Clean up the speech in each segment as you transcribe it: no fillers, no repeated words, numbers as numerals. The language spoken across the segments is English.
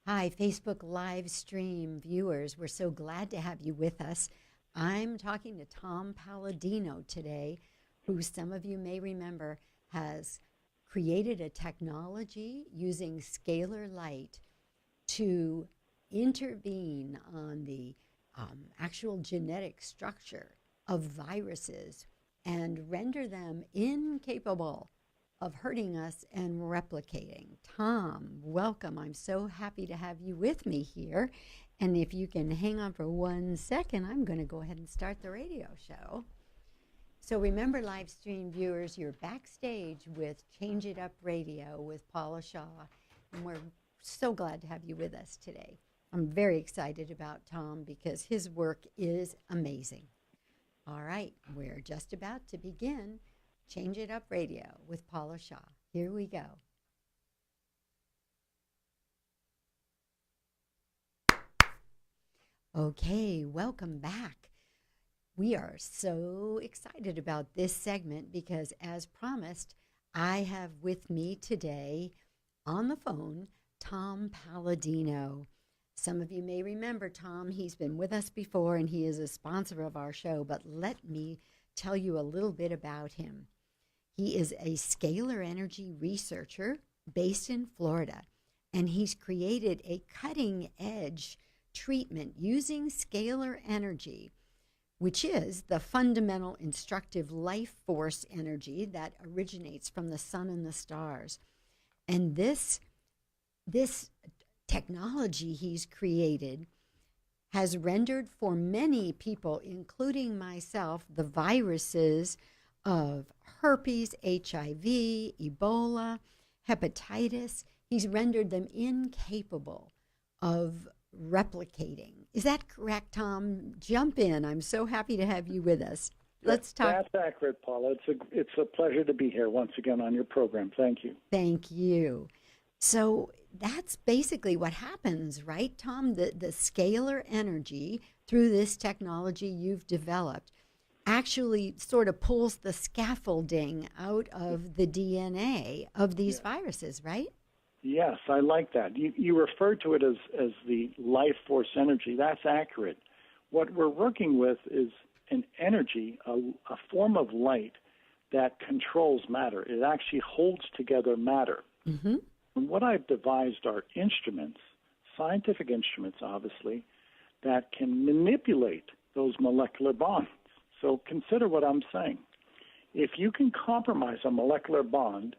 Hi, Facebook live stream viewers. We're so glad to have you with us. I'm talking to Tom Paladino today, who some of you may remember has created a technology using scalar light to intervene on the actual genetic structure of viruses and render them incapable of hurting us and replicating. Tom, welcome. I'm so happy to have you with me here. And if you can hang on for 1 second, I'm going to go ahead and start the radio show. So remember, live stream viewers, you're backstage with Change It Up Radio with Paula Shaw. And we're so glad to have you with us today. I'm very excited about Tom because his work is amazing. All right, we're just about to begin Change It Up Radio with Paula Shaw. Here we go. Okay, welcome back. We are so excited about this segment because, as promised, I have with me today on the phone Tom Paladino. Some of you may remember Tom. He's been with us before and he is a sponsor of our show, but let me tell you a little bit about him. He is a scalar energy researcher based in Florida, and he's created a cutting-edge treatment using scalar energy, which is the fundamental instructive life force energy that originates from the sun and the stars. And this technology he's created has rendered for many people, including myself, the viruses of herpes, HIV, Ebola, hepatitis. He's rendered them incapable of replicating. Is that correct, Tom? Jump in. I'm so happy to have you with us. Let's talk. That's accurate, Paula. It's a pleasure to be here once again on your program. Thank you. Thank you. So that's basically what happens, right, Tom? The scalar energy through this technology you've developed actually sort of pulls the scaffolding out of the DNA of these viruses, right? Yes, I like that. You referred to it as the life force energy. That's accurate. What we're working with is an energy, a form of light that controls matter. It actually holds together matter. Mm-hmm. And what I've devised are instruments, scientific instruments, obviously, that can manipulate those molecular bonds. So consider what I'm saying. If you can compromise a molecular bond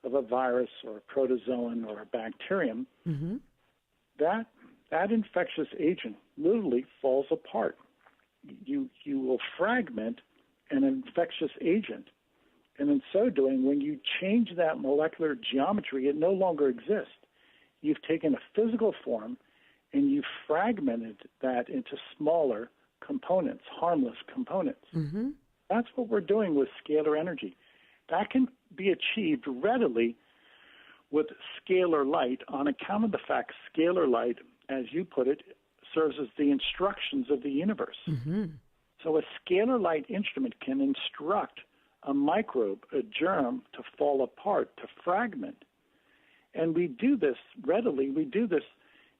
of a virus or a protozoan or a bacterium, mm-hmm. that infectious agent literally falls apart. You will fragment an infectious agent, and in so doing, when you change that molecular geometry, it no longer exists. You've taken a physical form and you've fragmented that into smaller components, harmless components. Mm-hmm. That's what we're doing with scalar energy. That can be achieved readily with scalar light on account of the fact scalar light, as you put it, serves as the instructions of the universe. Mm-hmm. So a scalar light instrument can instruct a microbe, a germ, to fall apart, to fragment. And we do this readily. We do this.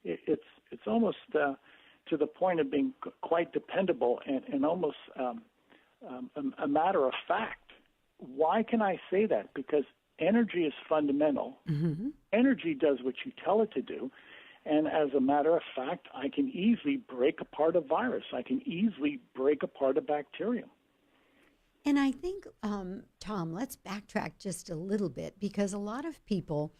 It's almost to the point of being quite dependable and almost a matter of fact. Why can I say that? Because energy is fundamental. Mm-hmm. Energy does what you tell it to do. And as a matter of fact, I can easily break apart a virus. I can easily break apart a bacterium. And I think, Tom, let's backtrack just a little bit because a lot of people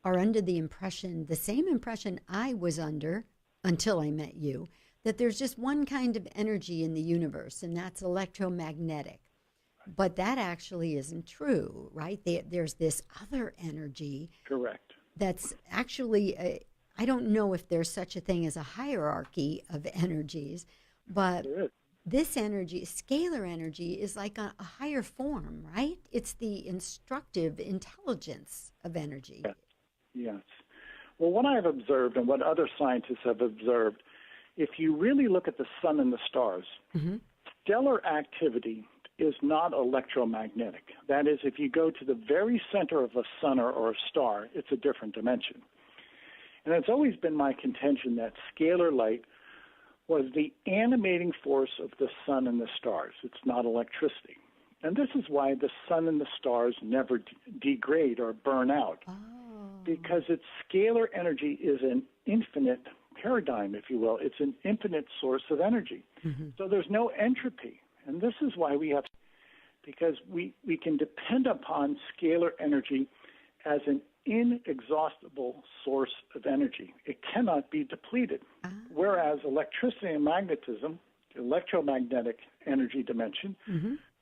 are under the impression, the same impression I was under until I met you, that there's just one kind of energy in the universe, and that's electromagnetic. But that actually isn't true, right? There's this other energy. Correct. That's actually, I don't know if there's such a thing as a hierarchy of energies, but this energy, scalar energy, is like a higher form, right? It's the instructive intelligence of energy. Yes. Well, what I have observed and what other scientists have observed, if you really look at the sun and the stars, mm-hmm. stellar activity is not electromagnetic. That is, if you go to the very center of a sun or a star, it's a different dimension. And it's always been my contention that scalar light was the animating force of the sun and the stars. It's not electricity. And this is why the sun and the stars never degrade or burn out, because its scalar energy is an infinite paradigm, if you will. It's an infinite source of energy. So there's no entropy. And this is why we have, because we can depend upon scalar energy as an inexhaustible source of energy. It cannot be depleted. Whereas electricity and magnetism, the electromagnetic energy dimension,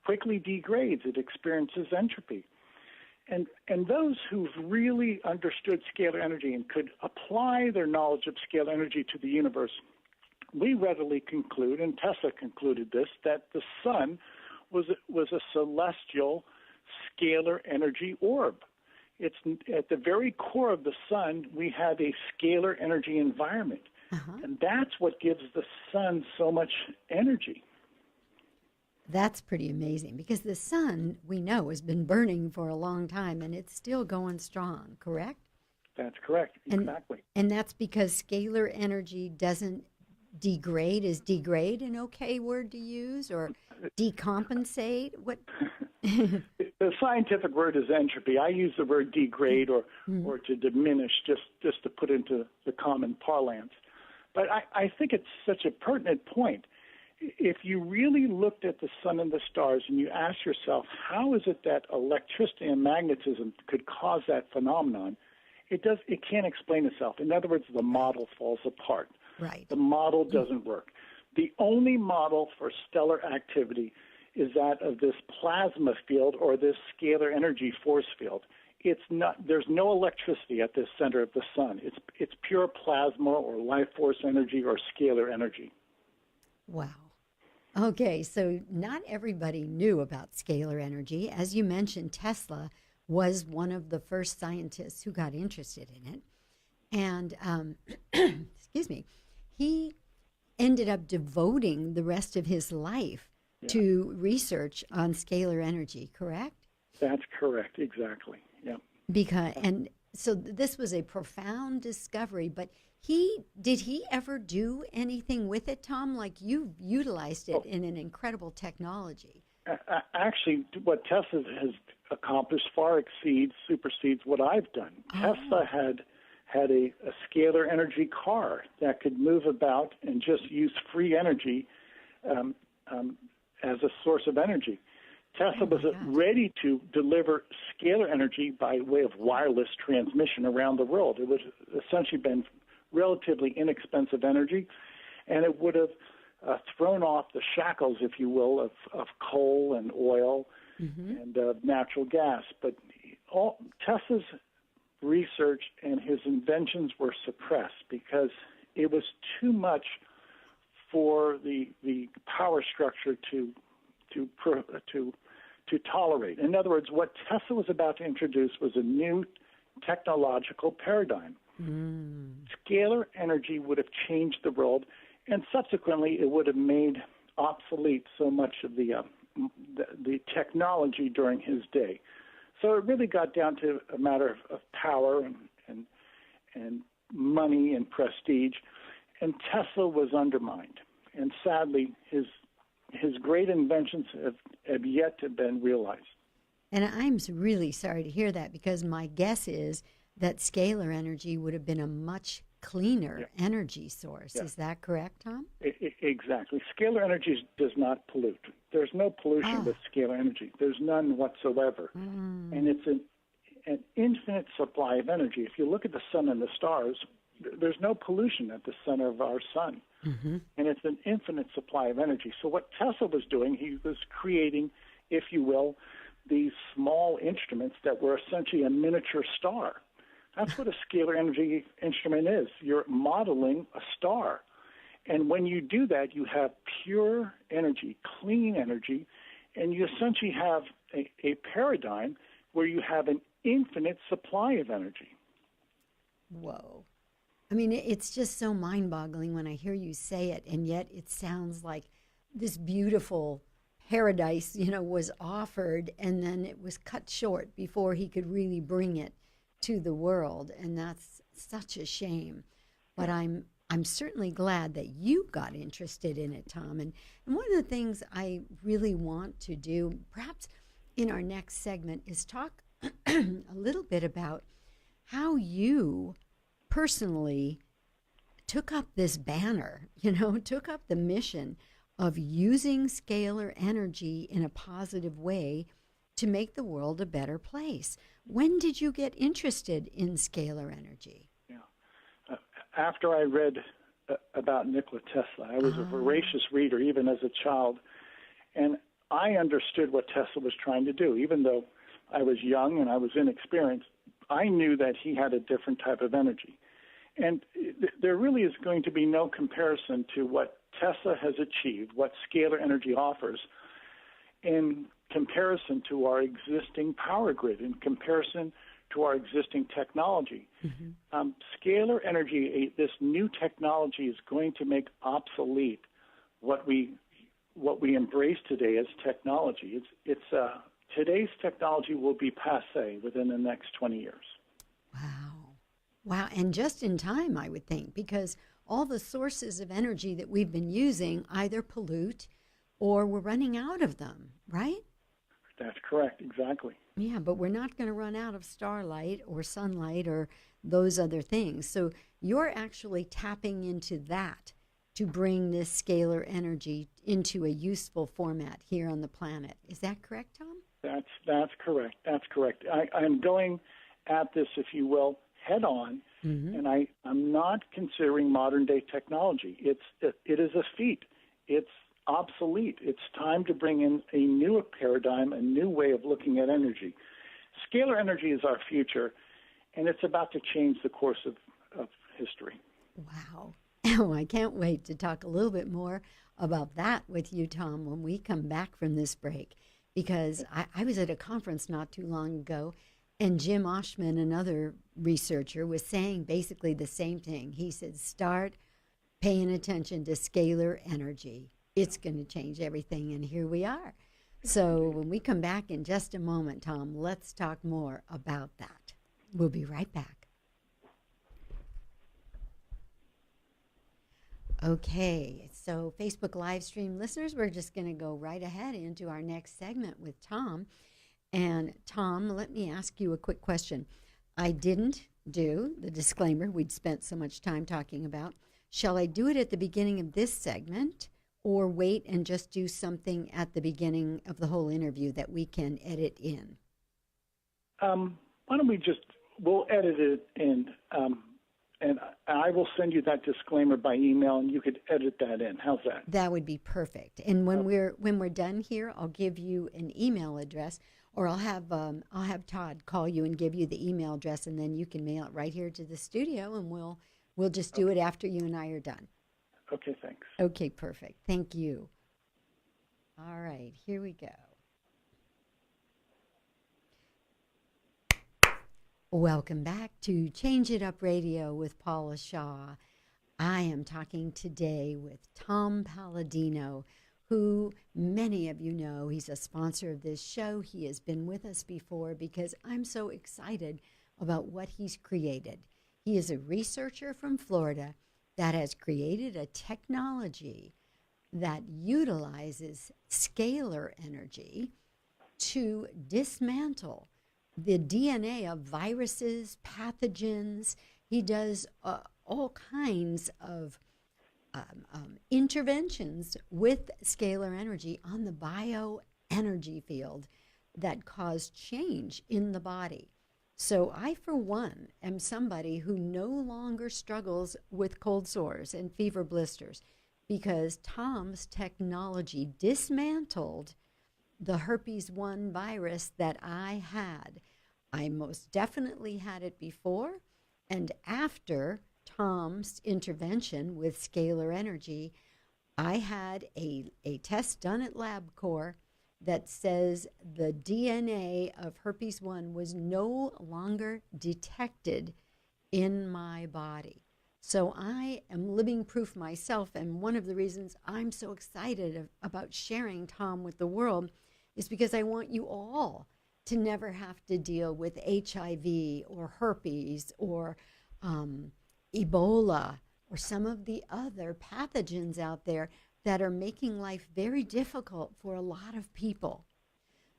quickly degrades. It experiences entropy. And those who've really understood scalar energy and could apply their knowledge of scalar energy to the universe, we readily conclude, and Tesla concluded this, that the sun was a celestial scalar energy orb. It's at the very core of the sun, we have a scalar energy environment. And that's what gives the sun so much energy. That's pretty amazing, because the sun, we know, has been burning for a long time, and it's still going strong, correct? That's correct, exactly. And that's because scalar energy doesn't degrade. Is degrade an okay word to use, or decompensate? What? The scientific word is entropy. I use the word degrade or to diminish, just to put into the common parlance. But I think it's such a pertinent point. If you really looked at the sun and the stars and you ask yourself, how is it that electricity and magnetism could cause that phenomenon, it can't explain itself. In other words, the model falls apart. Right. The model doesn't work. The only model for stellar activity is that of this plasma field or this scalar energy force field. It's not. There's no electricity at the center of the sun. It's pure plasma or life force energy or scalar energy. Wow. Okay, so not everybody knew about scalar energy. As you mentioned, Tesla was one of the first scientists who got interested in it. And, excuse me, he ended up devoting the rest of his life to research on scalar energy, correct? That's correct, exactly, yeah. And so this was a profound discovery, but did he ever do anything with it, Tom? Like, you've utilized it in an incredible technology. Actually, what Tesla has accomplished far supersedes what I've done. Tesla had a scalar energy car that could move about and just use free energy as a source of energy. Tesla was ready to deliver scalar energy by way of wireless transmission around the world. It would essentially been relatively inexpensive energy, and it would have thrown off the shackles, if you will, of coal and oil and natural gas. But Tesla's research and his inventions were suppressed because it was too much for the power structure to tolerate. In other words, what Tesla was about to introduce was a new technological paradigm. Scalar energy would have changed the world, and subsequently it would have made obsolete so much of the technology during his day. So it really got down to a matter of power and money and prestige, and Tesla was undermined. And sadly, his great inventions have yet to have been realized. And I'm really sorry to hear that, because my guess is that scalar energy would have been a much cleaner energy source. Is that correct, Tom? Exactly. Scalar energy does not pollute. There's no pollution with scalar energy. There's none whatsoever. And it's an infinite supply of energy. If you look at the sun and the stars, there's no pollution at the center of our sun. And it's an infinite supply of energy. So what Tesla was doing, he was creating, if you will, these small instruments that were essentially a miniature star. That's what a scalar energy instrument is. You're modeling a star. And when you do that, you have pure energy, clean energy, and you essentially have a paradigm where you have an infinite supply of energy. Whoa. I mean, it's just so mind-boggling when I hear you say it, and yet it sounds like this beautiful paradise, was offered, and then it was cut short before he could really bring it to the world, and that's such a shame. But I'm certainly glad that you got interested in it, Tom. And one of the things I really want to do, perhaps in our next segment, is talk a little bit about how you personally took up this banner, took up the mission of using scalar energy in a positive way to make the world a better place. When did you get interested in scalar energy? Yeah. After I read about Nikola Tesla, I was a voracious reader even as a child, and I understood what Tesla was trying to do. Even though I was young and I was inexperienced, I knew that he had a different type of energy. And there really is going to be no comparison to what Tesla has achieved, what scalar energy offers, in comparison to our existing power grid, in comparison to our existing technology. Mm-hmm. Scalar energy, this new technology, is going to make obsolete what we embrace today as technology. Today's technology will be passé within the next 20 years. Wow, and just in time, I would think, because all the sources of energy that we've been using either pollute or we're running out of them, right? That's correct, exactly. Yeah, but we're not going to run out of starlight or sunlight or those other things. So you're actually tapping into that to bring this scalar energy into a useful format here on the planet. Is that correct, Tom? That's correct. That's correct. I'm going at this, if you will, head on, mm-hmm. and I'm not considering modern day technology. It is a feat. It's obsolete. It's time to bring in a new paradigm, a new way of looking at energy. Scalar energy is our future, and it's about to change the course of history. Wow. Oh, I can't wait to talk a little bit more about that with you, Tom, when we come back from this break, because I was at a conference not too long ago, and Jim Oshman, another researcher, was saying basically the same thing. He said, start paying attention to scalar energy. It's going to change everything, and here we are. So when we come back in just a moment, Tom, let's talk more about that. We'll be right back. Okay, so Facebook live stream listeners, we're just going to go right ahead into our next segment with Tom. And Tom, let me ask you a quick question. I didn't do the disclaimer we'd spent so much time talking about. Shall I do it at the beginning of this segment or wait and just do something at the beginning of the whole interview that we can edit in? Why don't we'll edit it in, and I will send you that disclaimer by email, and you could edit that in. How's that? That would be perfect. And when we're done here, I'll give you an email address, or I'll have Todd call you and give you the email address, and then you can mail it right here to the studio, and we'll just do it after you and I are done. Okay, thanks. Okay, perfect. Thank you. All right, here we go. Welcome back to Change It Up Radio with Paula Shaw. I am talking today with Tom Paladino, who many of you know. He's a sponsor of this show. He has been with us before because I'm so excited about what he's created. He is a researcher from Florida that has created a technology that utilizes scalar energy to dismantle the DNA of viruses, pathogens. He does all kinds of interventions with scalar energy on the bioenergy field that cause change in the body. So I, for one, am somebody who no longer struggles with cold sores and fever blisters because Tom's technology dismantled the herpes 1 virus that I had. I most definitely had it before, and after Tom's intervention with scalar energy, I had a test done at LabCorp that says the DNA of herpes 1 was no longer detected in my body. So I am living proof myself, and one of the reasons I'm so excited about sharing Tom with the world is because I want you all to never have to deal with HIV or herpes or Ebola or some of the other pathogens out there that are making life very difficult for a lot of people.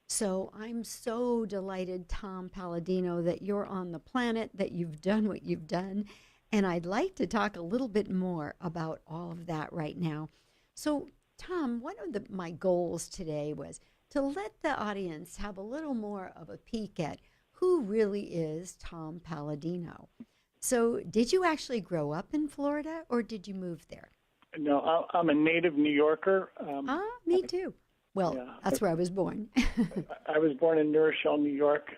So I'm so delighted, Tom Paladino, that you're on the planet, that you've done what you've done. And I'd like to talk a little bit more about all of that right now. So, Tom, one of my goals today was to let the audience have a little more of a peek at who really is Tom Paladino. So, did you actually grow up in Florida or did you move there? No, I'm a native New Yorker. Me too. Well, yeah, that's where I was born. I was born in New Rochelle, New York.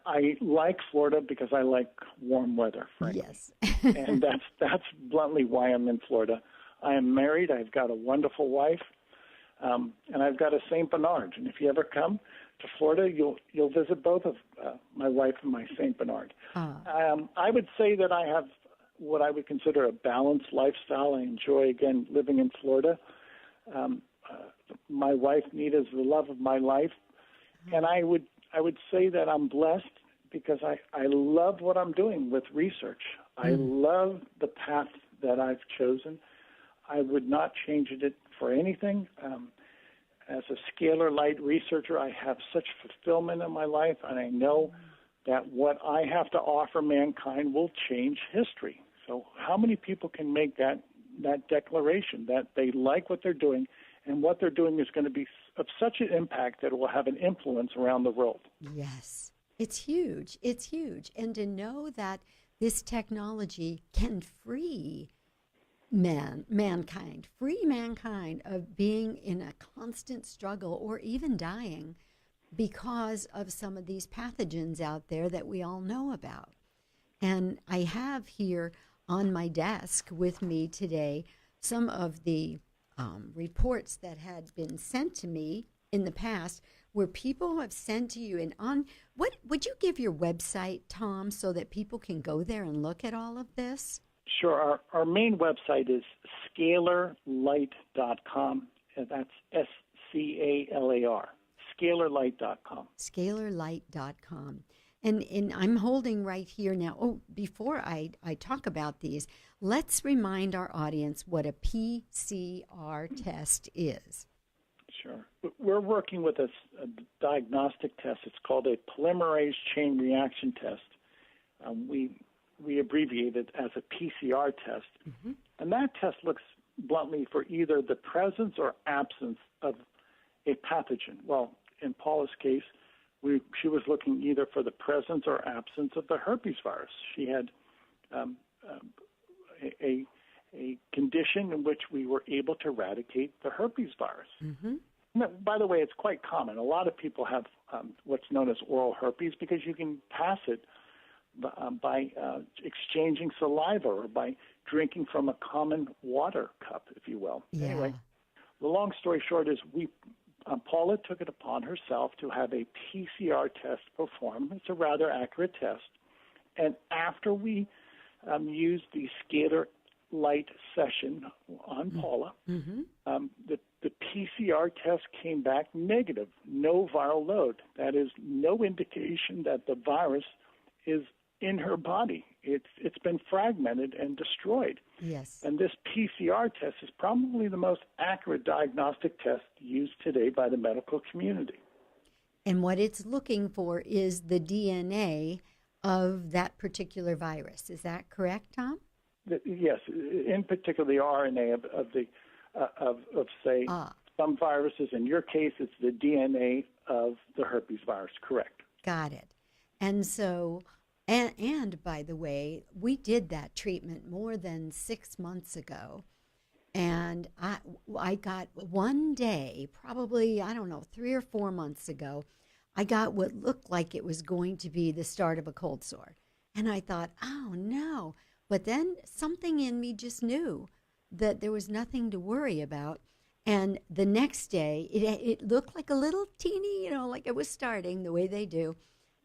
I like Florida because I like warm weather, frankly. Yes. And that's bluntly why I'm in Florida. I am married. I've got a wonderful wife, and I've got a Saint Bernard. And if you ever come to Florida, you'll visit both of my wife and my Saint Bernard. I would say that I have what I would consider a balanced lifestyle. I enjoy, again, living in Florida. My wife, Nita, is the love of my life, and I would say that I'm blessed because I love what I'm doing with research. I love the path that I've chosen. I would not change it for anything. As a scalar light researcher, I have such fulfillment in my life, and I know that what I have to offer mankind will change history. So how many people can make that declaration that they like what they're doing and what they're doing is going to be of such an impact that it will have an influence around the world? Yes, it's huge. It's huge. And to know that this technology can free mankind of being in a constant struggle or even dying because of some of these pathogens out there that we all know about. And I have here on my desk with me today some of the reports that had been sent to me in the past where people have sent to you. And on what would you give your website, Tom, so that people can go there and look at all of this? Sure. Our main website is scalarlight.com, and that's SCALAR, scalarlight.com. Scalarlight.com. And I'm holding right here now. Oh, before I talk about these, let's remind our audience what a PCR test is. Sure. We're working with a diagnostic test. It's called a Polymerase Chain reaction test. We abbreviate it as a PCR test. Mm-hmm. And that test looks bluntly for either the presence or absence of a pathogen. Well, in Paula's case, she was looking either for the presence or absence of the herpes virus. She had a condition in which we were able to eradicate the herpes virus. Mm-hmm. Now, by the way, it's quite common. A lot of people have what's known as oral herpes because you can pass it by exchanging saliva or by drinking from a common water cup, if you will. Yeah. Anyway, the long story short is Paula took it upon herself to have a PCR test performed. It's a rather accurate test. And after we used the Scalar Light session on Paula, the PCR test came back negative, no viral load. That is no indication that the virus is in her body. It's been fragmented and destroyed. Yes. And this PCR test is probably the most accurate diagnostic test used today by the medical community. And what it's looking for is the DNA of that particular virus. Is that correct, Tom? Yes, in particular the RNA of say some viruses. In your case, it's the DNA of the herpes virus. Correct. Got it. And so. And by the way, we did that treatment more than 6 months ago. And I got one day, probably, 3 or 4 months ago, I got what looked like it was going to be the start of a cold sore. And I thought, oh no. But then something in me just knew that there was nothing to worry about. And the next day, it looked like a little teeny, like it was starting the way they do.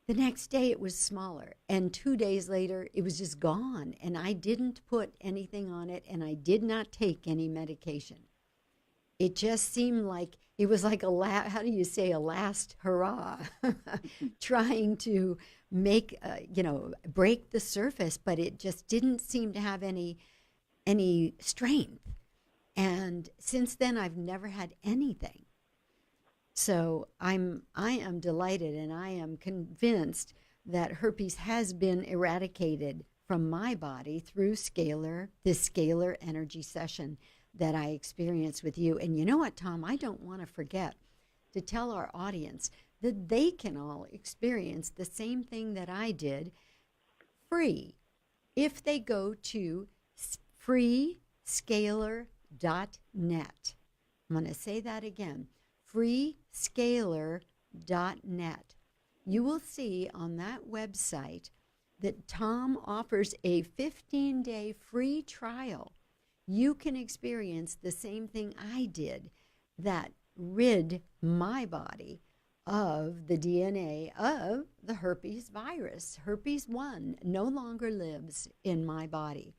The next day it was smaller, and 2 days later it was just gone, and I didn't put anything on it, and I did not take any medication. it just seemed like it was like how do you say, a last hurrah, trying to make, break the surface, but it just didn't seem to have any strength. And since then, I've never had anything. So I am delighted, and I am convinced that herpes has been eradicated from my body through this scalar energy session that I experienced with you. And you know what, Tom? I don't want to forget to tell our audience that they can all experience the same thing that I did free if they go to freescalar.net. I'm going to say that again, freescalar.net. You will see on that website that Tom offers a 15-day free trial. You can experience the same thing I did that rid my body of the DNA of the herpes virus. Herpes 1 no longer lives in my body.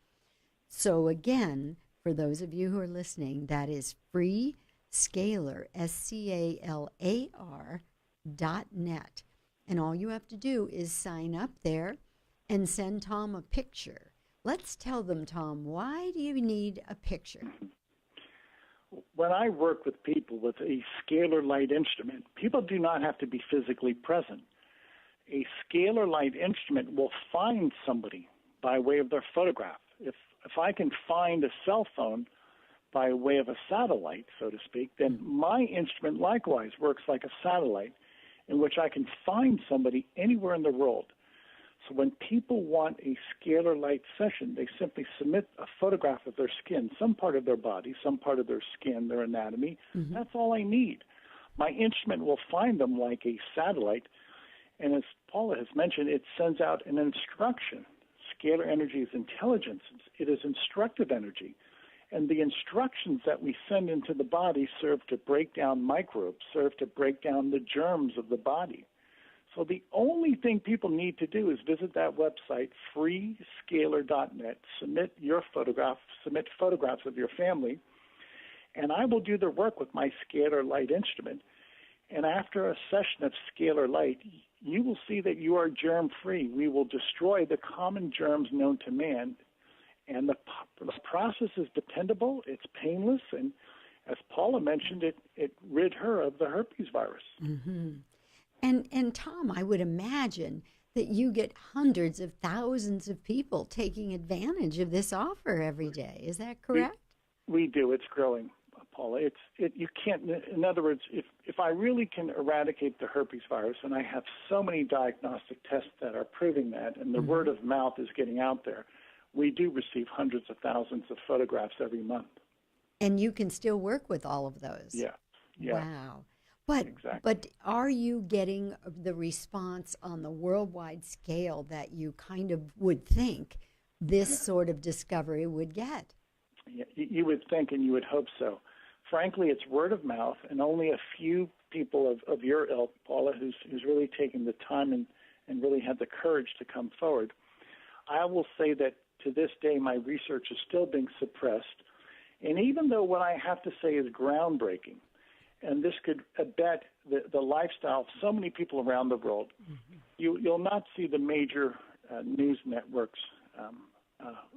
So again, for those of you who are listening, that is freescalar, SCALAR.net. And all you have to do is sign up there and send Tom a picture. Let's tell them, Tom, why do you need a picture? When I work with people with a scalar light instrument, people do not have to be physically present. A scalar light instrument will find somebody by way of their photograph. If I can find a cell phone by way of a satellite, so to speak, then my instrument likewise works like a satellite in which I can find somebody anywhere in the world. So when people want a scalar light session, they simply submit a photograph of their skin, some part of their body, some part of their skin, their anatomy. Mm-hmm. That's all I need. My instrument will find them like a satellite, and as Paula has mentioned, it sends out an instruction. Scalar energy is intelligence. It is instructive energy. And the instructions that we send into the body serve to break down microbes, serve to break down the germs of the body. So the only thing people need to do is visit that website, freescalar.net, submit your photograph, submit photographs of your family, and I will do the work with my scalar light instrument. And after a session of scalar light, you will see that you are germ-free. We will destroy the common germs known to man, and the process is dependable, it's painless, and as Paula mentioned, it rid her of the herpes virus. Mm-hmm. And Tom, I would imagine that you get hundreds of thousands of people taking advantage of this offer every day. Is that correct? We do. It's growing, Paula. You can't. In other words, if I really can eradicate the herpes virus, and I have so many diagnostic tests that are proving that, and the mm-hmm. word of mouth is getting out there, we do receive hundreds of thousands of photographs every month. And you can still work with all of those. Yeah. Wow. But are you getting the response on the worldwide scale that you kind of would think this sort of discovery would get? Yeah, you would think, and you would hope so. Frankly, it's word of mouth, and only a few people of your ilk, Paula, who's really taken the time and really had the courage to come forward. I will say that to this day, my research is still being suppressed. And even though what I have to say is groundbreaking, and this could abet the lifestyle of so many people around the world, mm-hmm. you'll not see the major news networks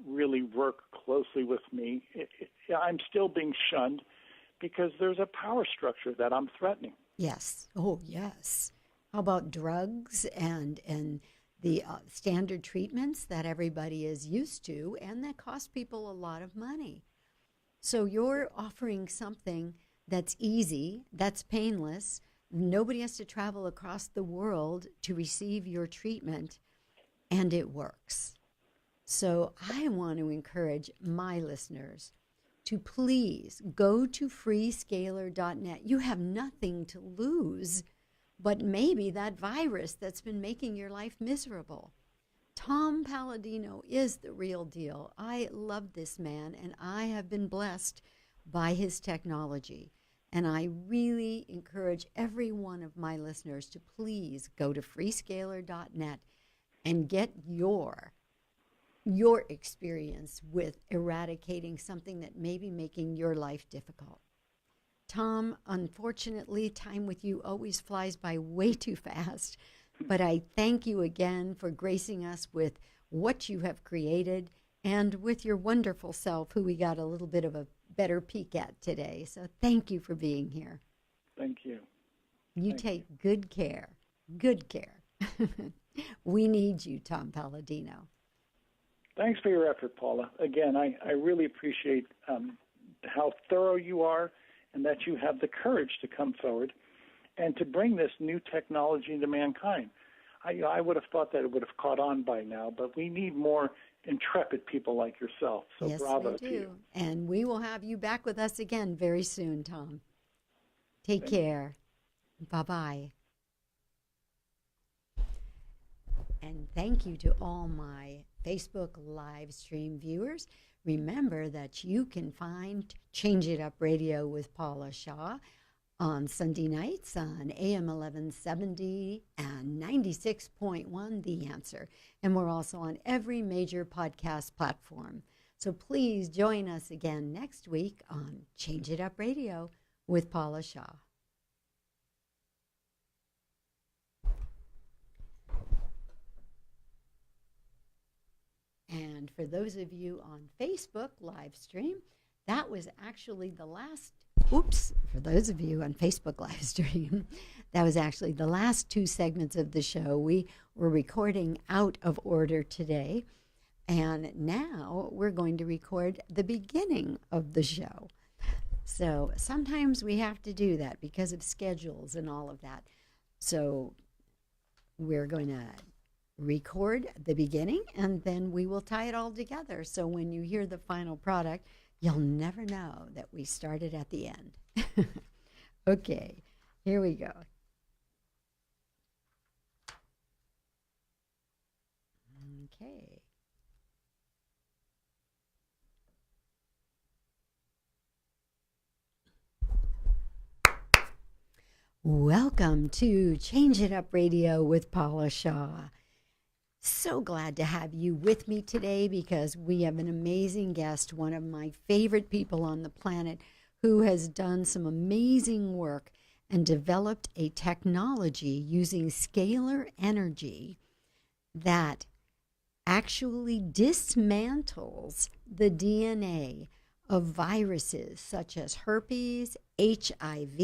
really work closely with me. I'm still being shunned because there's a power structure that I'm threatening. Yes. Oh, yes. How about drugs and the standard treatments that everybody is used to and that cost people a lot of money? So you're offering something that's easy, that's painless. Nobody has to travel across the world to receive your treatment, and it works. So I want to encourage my listeners to please go to freescalar.net. You have nothing to lose, but maybe that virus that's been making your life miserable. Tom Paladino is the real deal. I love this man, and I have been blessed by his technology. And I really encourage every one of my listeners to please go to freescalar.net and get your experience with eradicating something that may be making your life difficult. Tom, unfortunately, time with you always flies by way too fast. But I thank you again for gracing us with what you have created and with your wonderful self, who we got a little bit of a better peek at today. So thank you for being here. Thank you. You take good care. Good care. We need you, Tom Paladino. Thanks for your effort, Paula. Again, I really appreciate how thorough you are and that you have the courage to come forward and to bring this new technology into mankind. I would have thought that it would have caught on by now, but we need more intrepid people like yourself. So yes, bravo we do. to you. And we will have you back with us again very soon, Tom. Take care. Bye-bye. And thank you to all my Facebook live stream viewers. Remember that you can find Change It Up Radio with Paula Shaw on Sunday nights on AM 1170 and 96.1 The Answer. And we're also on every major podcast platform. So please join us again next week on Change It Up Radio with Paula Shaw. And for those of you on Facebook live stream, that was actually the last, for those of you on Facebook live stream, that was actually the last two segments of the show. We were recording out of order today, and now we're going to record the beginning of the show. So sometimes we have to do that because of schedules and all of that. So we're going to record the beginning, and then we will tie it all together. So when you hear the final product, you'll never know that we started at the end. Okay, here we go. Okay. Welcome to Change It Up Radio with Paula Shaw. So glad to have you with me today because we have an amazing guest, one of my favorite people on the planet, who has done some amazing work and developed a technology using scalar energy that actually dismantles the DNA of viruses such as herpes, HIV,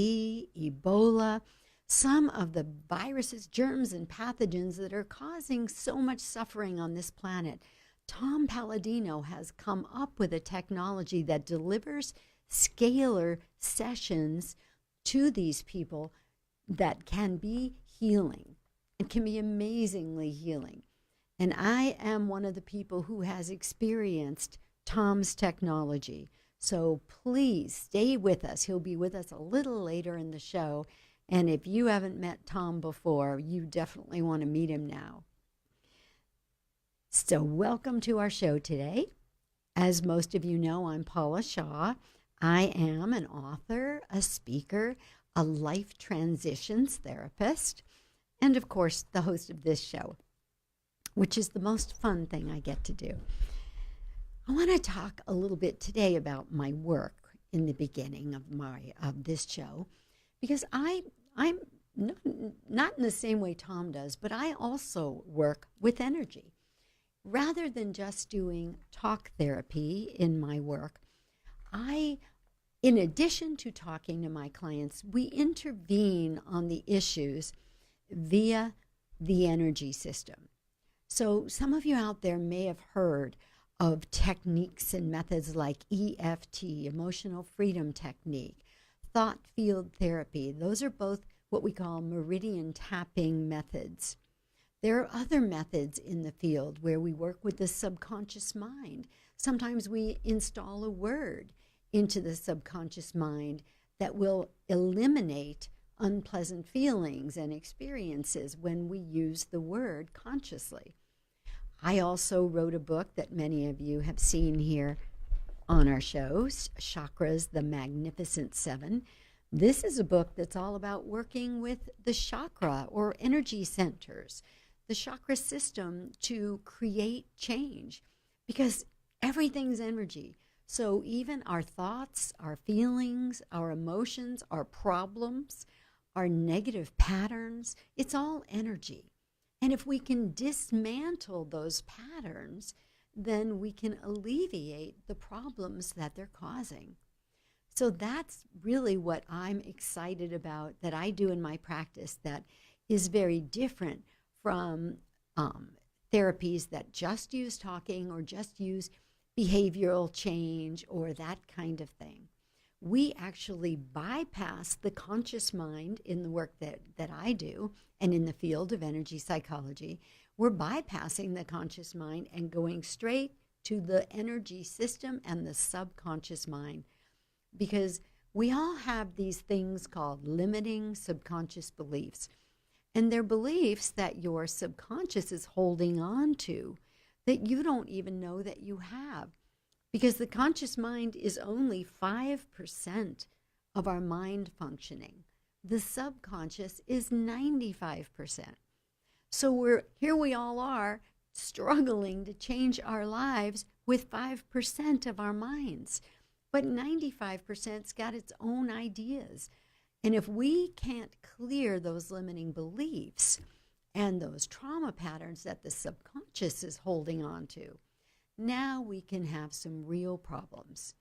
Ebola, some of the viruses, germs, and pathogens that are causing so much suffering on this planet. Tom Paladino has come up with a technology that delivers scalar sessions to these people that can be healing. It can be amazingly healing. And I am one of the people who has experienced Tom's technology. So please stay with us. He'll be with us a little later in the show. And if you haven't met Tom before, you definitely want to meet him now. So welcome to our show today. As most of you know, I'm Paula Shaw. I am an author, a speaker, a life transitions therapist, and of course, the host of this show, which is the most fun thing I get to do. I want to talk a little bit today about my work in the beginning of this show, because I'm not in the same way Tom does, but I also work with energy. Rather than just doing talk therapy in my work, in addition to talking to my clients, we intervene on the issues via the energy system. So some of you out there may have heard of techniques and methods like EFT, emotional freedom technique, thought field therapy. Those are both what we call meridian tapping methods. There are other methods in the field where we work with the subconscious mind. Sometimes we install a word into the subconscious mind that will eliminate unpleasant feelings and experiences when we use the word consciously. I also wrote a book that many of you have seen here on our shows, Chakras, the Magnificent Seven. This is a book that's all about working with the chakra or energy centers, the chakra system, to create change, because everything's energy. So even our thoughts, our feelings, our emotions, our problems, our negative patterns, it's all energy. And if we can dismantle those patterns, then we can alleviate the problems that they're causing. So that's really what I'm excited about that I do in my practice that is very different from therapies that just use talking or just use behavioral change or that kind of thing. We actually bypass the conscious mind in the work that I do and in the field of energy psychology. We're bypassing the conscious mind and going straight to the energy system and the subconscious mind, because we all have these things called limiting subconscious beliefs. And they're beliefs that your subconscious is holding on to that you don't even know that you have. Because the conscious mind is only 5% of our mind functioning. The subconscious is 95%. So here we all are struggling to change our lives with 5% of our minds. But 95%'s got its own ideas. And if we can't clear those limiting beliefs and those trauma patterns that the subconscious is holding on to, now we can have some real problems.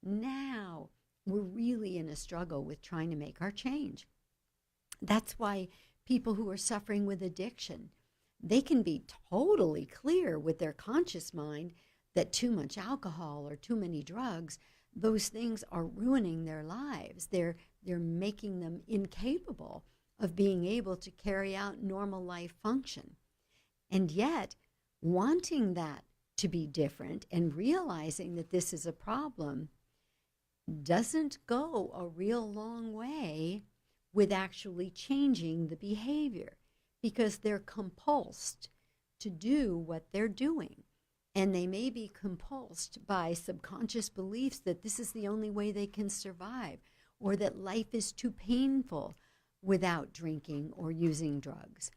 Now we're really in a struggle with trying to make our change. That's why people who are suffering with addiction, they can be totally clear with their conscious mind that too much alcohol or too many drugs, those things are ruining their lives. They're making them incapable of being able to carry out normal life function. And yet, wanting that to be different and realizing that this is a problem doesn't go a real long way with actually changing the behavior, because they're compulsed to do what they're doing. And they may be compulsed by subconscious beliefs that this is the only way they can survive, or that life is too painful without drinking or using drugs.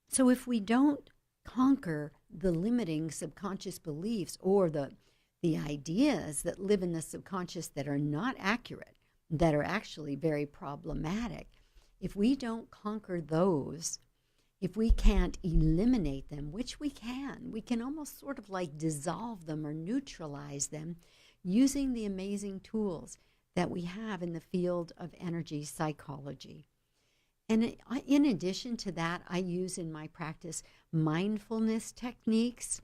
So if we don't conquer the limiting subconscious beliefs or the ideas that live in the subconscious that are not accurate, that are actually very problematic, if we don't conquer those, if we can't eliminate them, which we can almost sort of like dissolve them or neutralize them using the amazing tools that we have in the field of energy psychology. And in addition to that, I use in my practice mindfulness techniques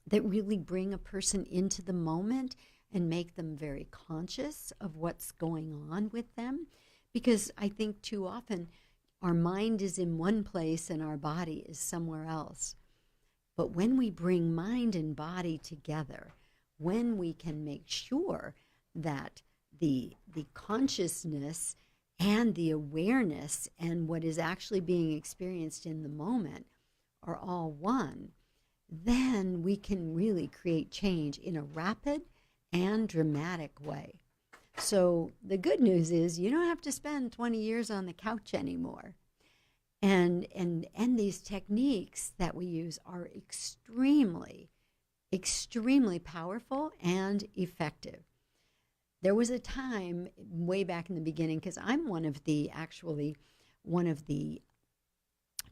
that really bring a person into the moment and make them very conscious of what's going on with them. Because I think too often our mind is in one place and our body is somewhere else. But when we bring mind and body together, when we can make sure that the consciousness and the awareness and what is actually being experienced in the moment are all one, then we can really create change in a rapid and dramatic way. So the good news is you don't have to spend 20 years on the couch anymore. And these techniques that we use are extremely, extremely powerful and effective. There was a time way back in the beginning, because I'm one of the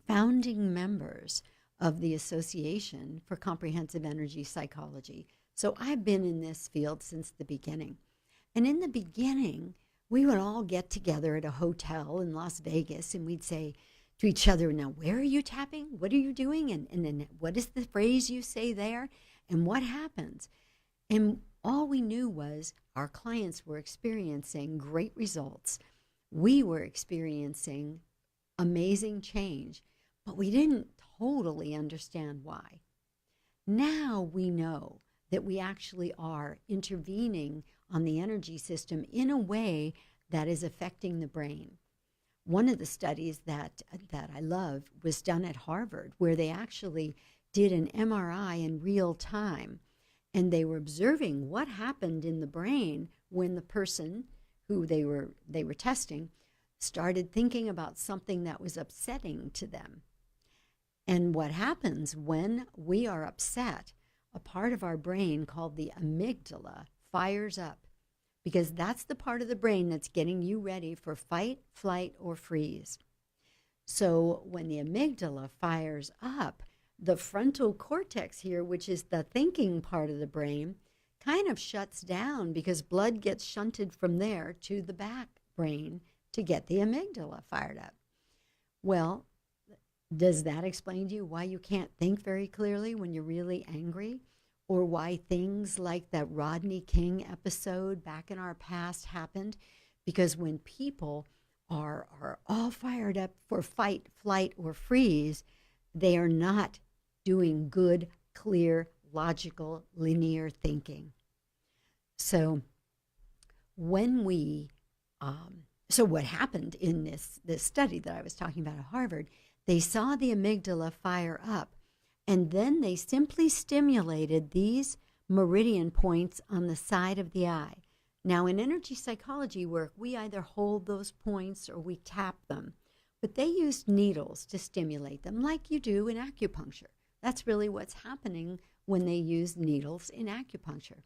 founding members of the Association for Comprehensive Energy Psychology. So I've been in this field since the beginning. And in the beginning, we would all get together at a hotel in Las Vegas and we'd say to each other, now, where are you tapping? What are you doing? And then what is the phrase you say there? And what happens? And all we knew was our clients were experiencing great results. We were experiencing amazing change, but we didn't totally understand why. Now we know that we actually are intervening on the energy system in a way that is affecting the brain. One of the studies that I love was done at Harvard, where they actually did an MRI in real time, and they were observing what happened in the brain when the person who they were testing started thinking about something that was upsetting to them. And what happens when we are upset, a part of our brain called the amygdala fires up, because that's the part of the brain that's getting you ready for fight, flight, or freeze. So when the amygdala fires up, the frontal cortex here, which is the thinking part of the brain, kind of shuts down because blood gets shunted from there to the back brain to get the amygdala fired up. Well, does that explain to you why you can't think very clearly when you're really angry? Or why things like that Rodney King episode back in our past happened? Because when people are all fired up for fight, flight, or freeze, they are not doing good, clear, logical, linear thinking. So when so what happened in this study that I was talking about at Harvard, they saw the amygdala fire up, and then they simply stimulated these meridian points on the side of the eye. Now, in energy psychology work, we either hold those points or we tap them, but they used needles to stimulate them like you do in acupuncture. That's really what's happening when they use needles in acupuncture.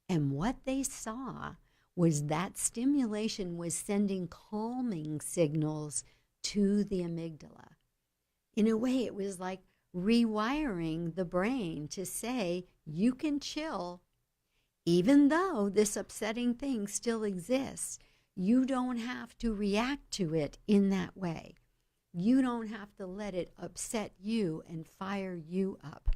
And what they saw was that stimulation was sending calming signals to the amygdala. In a way, it was like rewiring the brain to say, you can chill. Even though this upsetting thing still exists, you don't have to react to it in that way. You don't have to let it upset you and fire you up.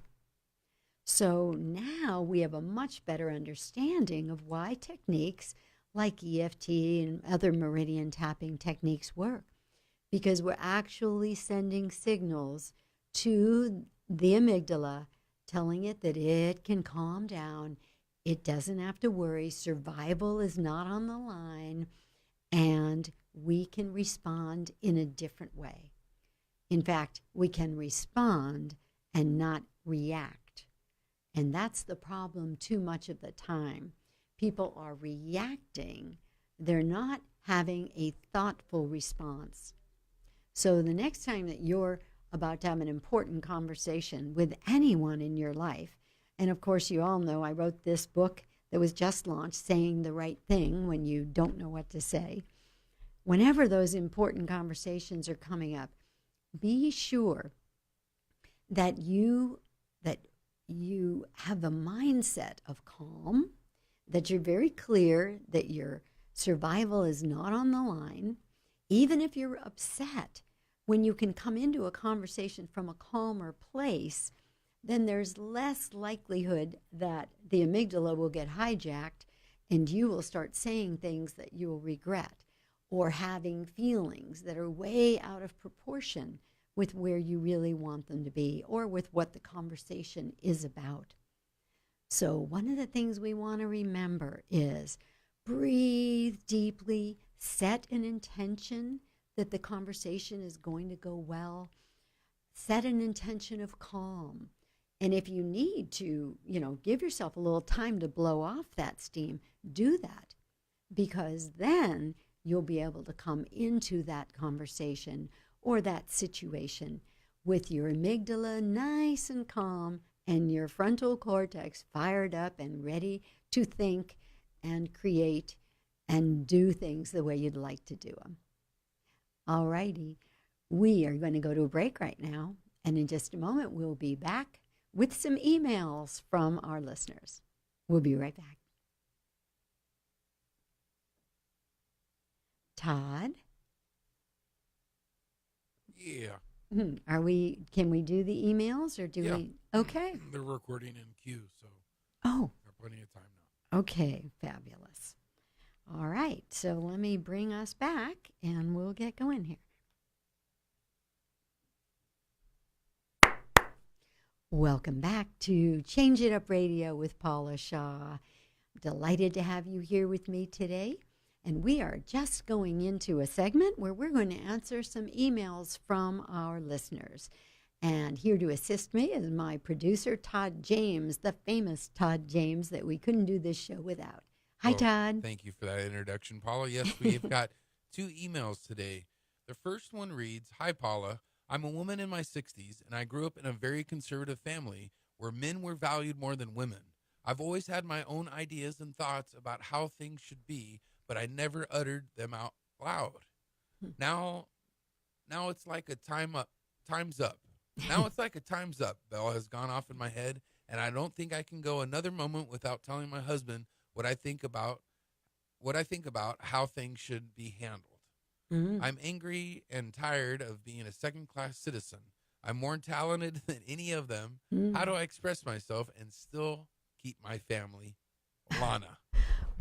So now we have a much better understanding of why techniques like EFT and other meridian tapping techniques work, because we're actually sending signals to the amygdala, telling it that it can calm down, it doesn't have to worry, survival is not on the line, and we can respond in a different way. In fact, we can respond and not react. And that's the problem too much of the time. People are reacting. They're not having a thoughtful response. So the next time that you're about to have an important conversation with anyone in your life, and of course you all know I wrote this book that was just launched, Saying the Right Thing When You Don't Know What to Say. Whenever those important conversations are coming up, be sure that you have the mindset of calm, that you're very clear that your survival is not on the line. Even if you're upset, when you can come into a conversation from a calmer place, then there's less likelihood that the amygdala will get hijacked and you will start saying things that you will regret, or having feelings that are way out of proportion with where you really want them to be, or with what the conversation is about. So one of the things we want to remember is breathe deeply, set an intention that the conversation is going to go well, set an intention of calm. And if you need to, give yourself a little time to blow off that steam, do that, because then you'll be able to come into that conversation or that situation with your amygdala nice and calm and your frontal cortex fired up and ready to think and create and do things the way you'd like to do them. All righty. We are going to go to a break right now, and in just a moment we'll be back with some emails from our listeners. We'll be right back. Todd? Yeah. Can we do the emails or do we? Okay. They're recording in queue, so got plenty of time now. Okay, fabulous. All right, so let me bring us back and we'll get going here. Welcome back to Change It Up Radio with Paula Shaw. Delighted to have you here with me today. And we are just going into a segment where we're going to answer some emails from our listeners. And here to assist me is my producer, Todd James, the famous Todd James that we couldn't do this show without. Hi, Todd. Thank you for that introduction, Paula. Yes, we've got 2 emails today. The first one reads, "Hi, Paula. I'm a woman in my 60s, and I grew up in a very conservative family where men were valued more than women. I've always had my own ideas and thoughts about how things should be, but I never uttered them out loud. Now it's like a time's up. Now it's like a time's up bell has gone off in my head, and I don't think I can go another moment without telling my husband what I think about how things should be handled. I'm angry and tired of being a second-class citizen. I'm more talented than any of them. How do I express myself and still keep my family? Lana.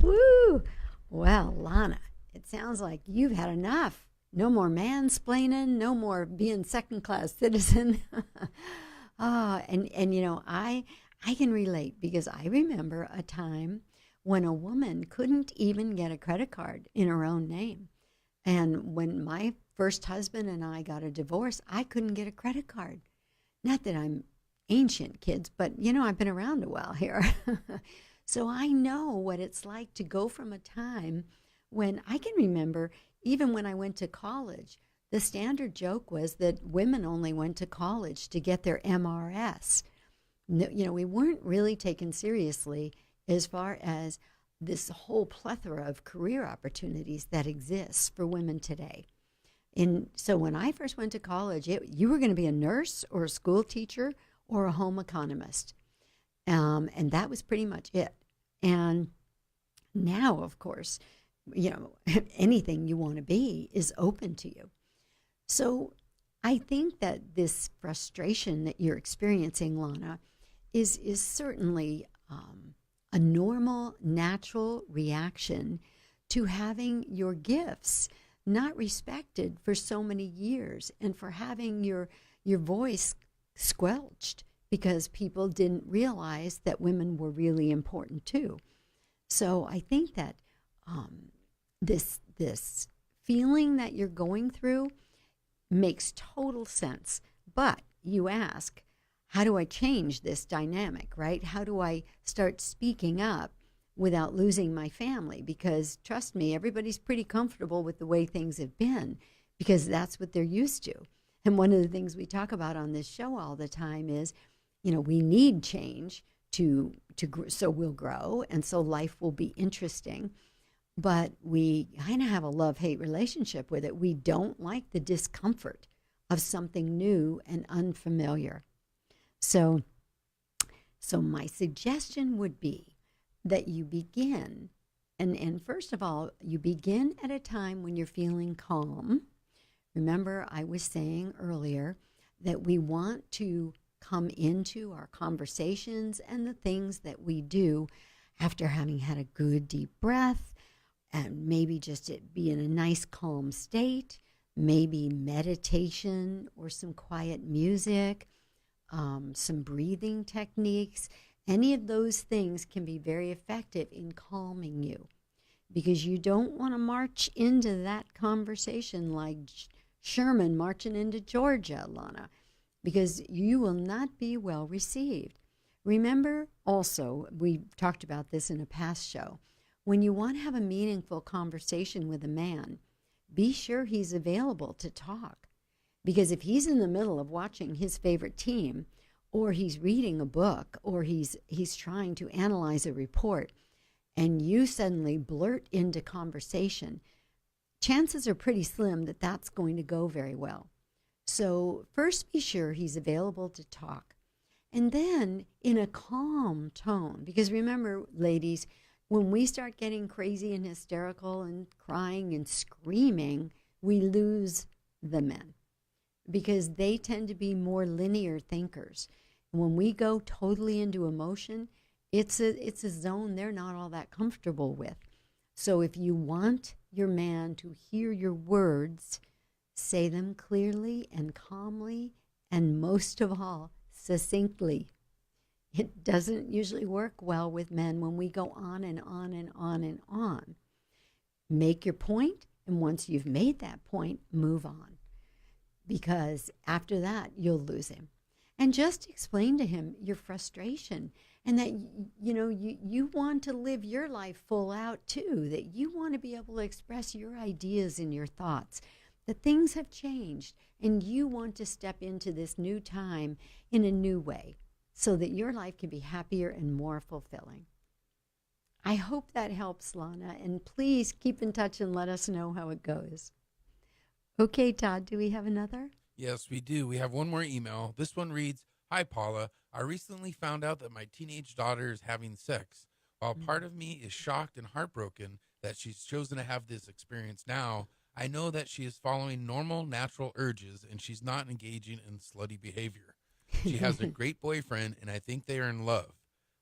Woo! Well, Lana, it sounds like you've had enough. No more mansplaining, no more being second-class citizen. And you know, I can relate because I remember a time when a woman couldn't even get a credit card in her own name. And when my first husband and I got a divorce, I couldn't get a credit card. Not that I'm ancient, kids, but, you know, I've been around a while here. So I know what it's like to go from a time when I can remember, even when I went to college, the standard joke was that women only went to college to get their MRS. You know, we weren't really taken seriously as far as this whole plethora of career opportunities that exists for women today. And so when I first went to college, you were going to be a nurse or a school teacher or a home economist. And that was pretty much it. And now, of course, you know, anything you want to be is open to you. So I think that this frustration that you're experiencing, Lana, is certainly a normal, natural reaction to having your gifts not respected for so many years and for having your voice squelched because people didn't realize that women were really important too. So I think that this feeling that you're going through makes total sense. But you ask, how do I change this dynamic, right? How do I start speaking up without losing my family? Because trust me, everybody's pretty comfortable with the way things have been because that's what they're used to. And one of the things we talk about on this show all the time is, you know, we need change so we'll grow and so life will be interesting. But we kind of have a love-hate relationship with it. We don't like the discomfort of something new and unfamiliar. So my suggestion would be that you begin, and first of all, you begin at a time when you're feeling calm. Remember, I was saying earlier that we want to come into our conversations and the things that we do after having had a good deep breath, and maybe just be in a nice calm state, maybe meditation or some quiet music, some breathing techniques. Any of those things can be very effective in calming you because you don't want to march into that conversation like Sherman marching into Georgia, Lana, because you will not be well received. Remember also, we talked about this in a past show, when you want to have a meaningful conversation with a man, be sure he's available to talk. Because if he's in the middle of watching his favorite team, or he's reading a book, or he's trying to analyze a report, and you suddenly blurt into conversation, chances are pretty slim that that's going to go very well. So first be sure he's available to talk. And then in a calm tone, because remember, ladies, when we start getting crazy and hysterical and crying and screaming, we lose the men because they tend to be more linear thinkers. When we go totally into emotion, it's a zone they're not all that comfortable with. So if you want your man to hear your words, say them clearly and calmly, and most of all, succinctly. It doesn't usually work well with men when we go on and on and on and on. Make your point, and once you've made that point, move on. Because after that, you'll lose him. And just explain to him your frustration and that, you know, you want to live your life full out too, that you want to be able to express your ideas and your thoughts, that things have changed and you want to step into this new time in a new way. so that your life can be happier and more fulfilling. I hope that helps, Lana, and please keep in touch and let us know how it goes. Okay, Todd, do we have another? Yes, we do. We have one more email. This one reads, "Hi, Paula. I recently found out that my teenage daughter is having sex. While part of me is shocked and heartbroken that she's chosen to have this experience now, I know that she is following normal, natural urges and she's not engaging in slutty behavior. She has a great boyfriend, and I think they are in love.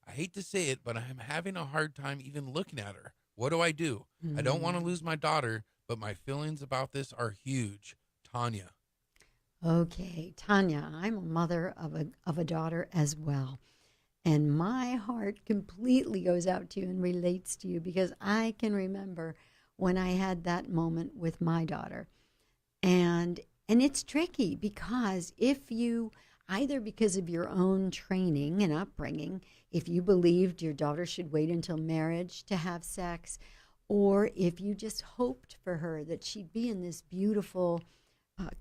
I hate to say it, but I'm having a hard time even looking at her. What do I do? I don't want to lose my daughter, but my feelings about this are huge. Tanya." Okay, Tanya, I'm a mother of a daughter as well. And my heart completely goes out to you and relates to you, because I can remember when I had that moment with my daughter. And it's tricky, because if you, either because of your own training and upbringing, if you believed your daughter should wait until marriage to have sex, or if you just hoped for her that she'd be in this beautiful,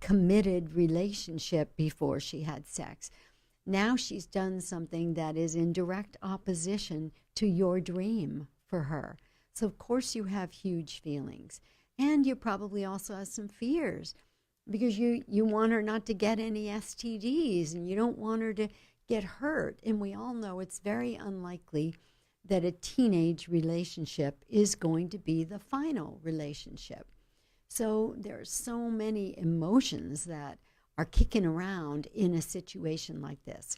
committed relationship before she had sex. Now she's done something that is in direct opposition to your dream for her. So of course you have huge feelings. And you probably also have some fears, because you want her not to get any STDs, and you don't want her to get hurt. And we all know it's very unlikely that a teenage relationship is going to be the final relationship. So there are so many emotions that are kicking around in a situation like this.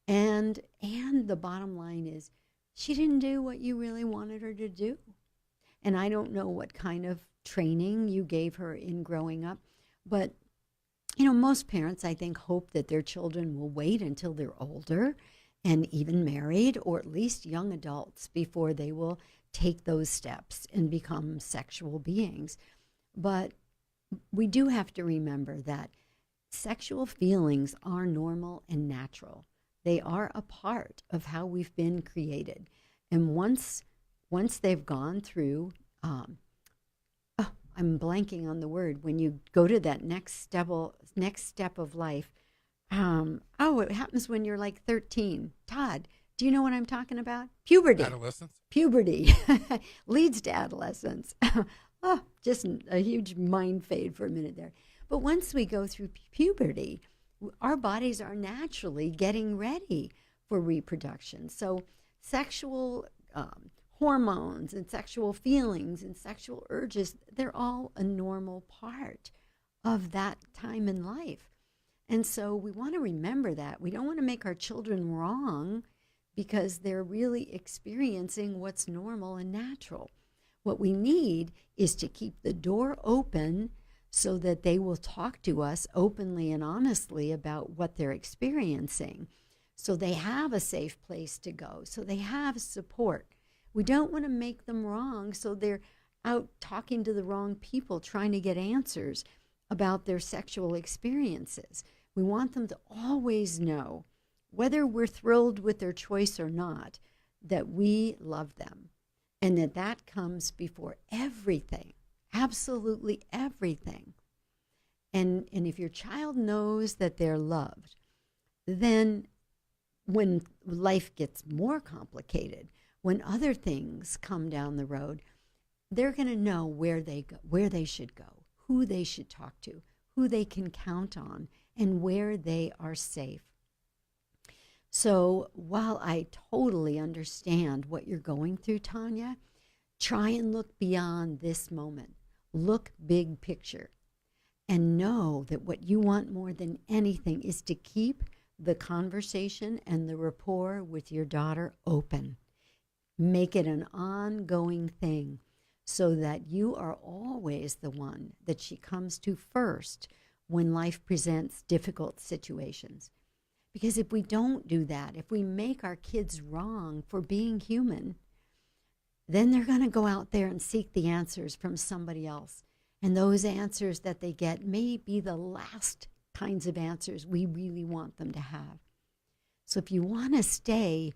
And the bottom line is, she didn't do what you really wanted her to do. And I don't know what kind of training you gave her in growing up, but most parents, I think, hope that their children will wait until they're older and even married, or at least young adults, before they will take those steps and become sexual beings. But we do have to remember that sexual feelings are normal and natural. They are a part of how we've been created. And once they've gone through, I'm blanking on the word, when you go to that next step of life. It happens when you're like 13. Todd, do you know what I'm talking about? Puberty. Adolescence? Puberty leads to adolescence. Just a huge mind fade for a minute there. But once we go through puberty, our bodies are naturally getting ready for reproduction. So sexual hormones and sexual feelings and sexual urges, they're all a normal part of that time in life. And so we want to remember that. We don't want to make our children wrong because they're really experiencing what's normal and natural. What we need is to keep the door open so that they will talk to us openly and honestly about what they're experiencing. So they have a safe place to go. So they have support. We don't want to make them wrong, so they're out talking to the wrong people, trying to get answers about their sexual experiences. We want them to always know, whether we're thrilled with their choice or not, that we love them, and that comes before everything, absolutely everything. And if your child knows that they're loved, then when life gets more complicated, when other things come down the road, they're going to know where they should go, who they should talk to, who they can count on, and where they are safe. So while I totally understand what you're going through, Tanya, try and look beyond this moment. Look big picture. And know that what you want more than anything is to keep the conversation and the rapport with your daughter open. Make it an ongoing thing so that you are always the one that she comes to first when life presents difficult situations. Because if we don't do that, if we make our kids wrong for being human, then they're going to go out there and seek the answers from somebody else. And those answers that they get may be the last kinds of answers we really want them to have. So if you want to stay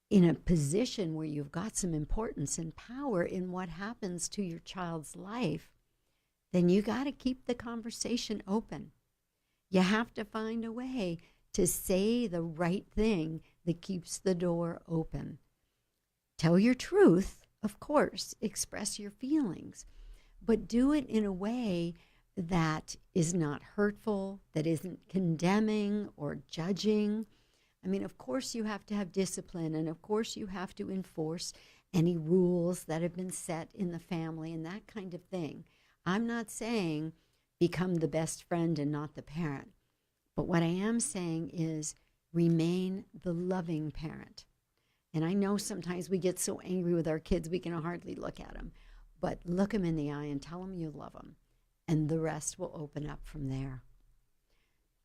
in a position where you've got some importance and power in what happens to your child's life, then you got to keep the conversation open. You have to find a way to say the right thing that keeps the door open. Tell your truth, of course, express your feelings, but do it in a way that is not hurtful, that isn't condemning or judging. I mean, of course you have to have discipline, and of course you have to enforce any rules that have been set in the family and that kind of thing. I'm not saying become the best friend and not the parent. But what I am saying is remain the loving parent. And I know sometimes we get so angry with our kids we can hardly look at them. But look them in the eye and tell them you love them. And the rest will open up from there.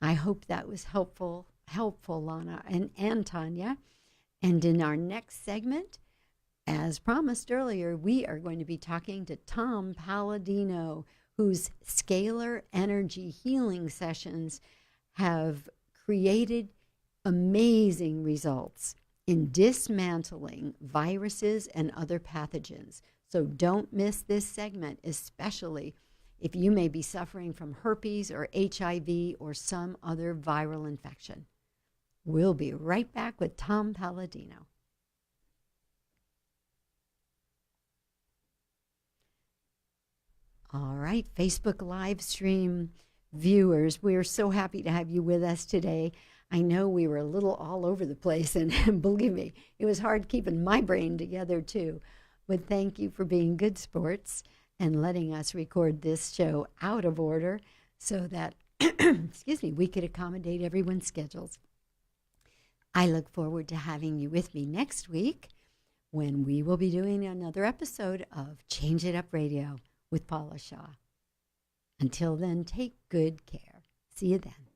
I hope that was helpful, Lana and Tanya. And in our next segment, as promised earlier, we are going to be talking to Tom Paladino, whose scalar energy healing sessions have created amazing results in dismantling viruses and other pathogens. So don't miss this segment, especially if you may be suffering from herpes or HIV or some other viral infection. We'll be right back with Tom Paladino. All right, Facebook live stream viewers, we are so happy to have you with us today. I know we were a little all over the place, and believe me, it was hard keeping my brain together too. But thank you for being good sports and letting us record this show out of order so that, excuse me, we could accommodate everyone's schedules. I look forward to having you with me next week when we will be doing another episode of Change It Up Radio with Paula Shaw. Until then, take good care. See you then.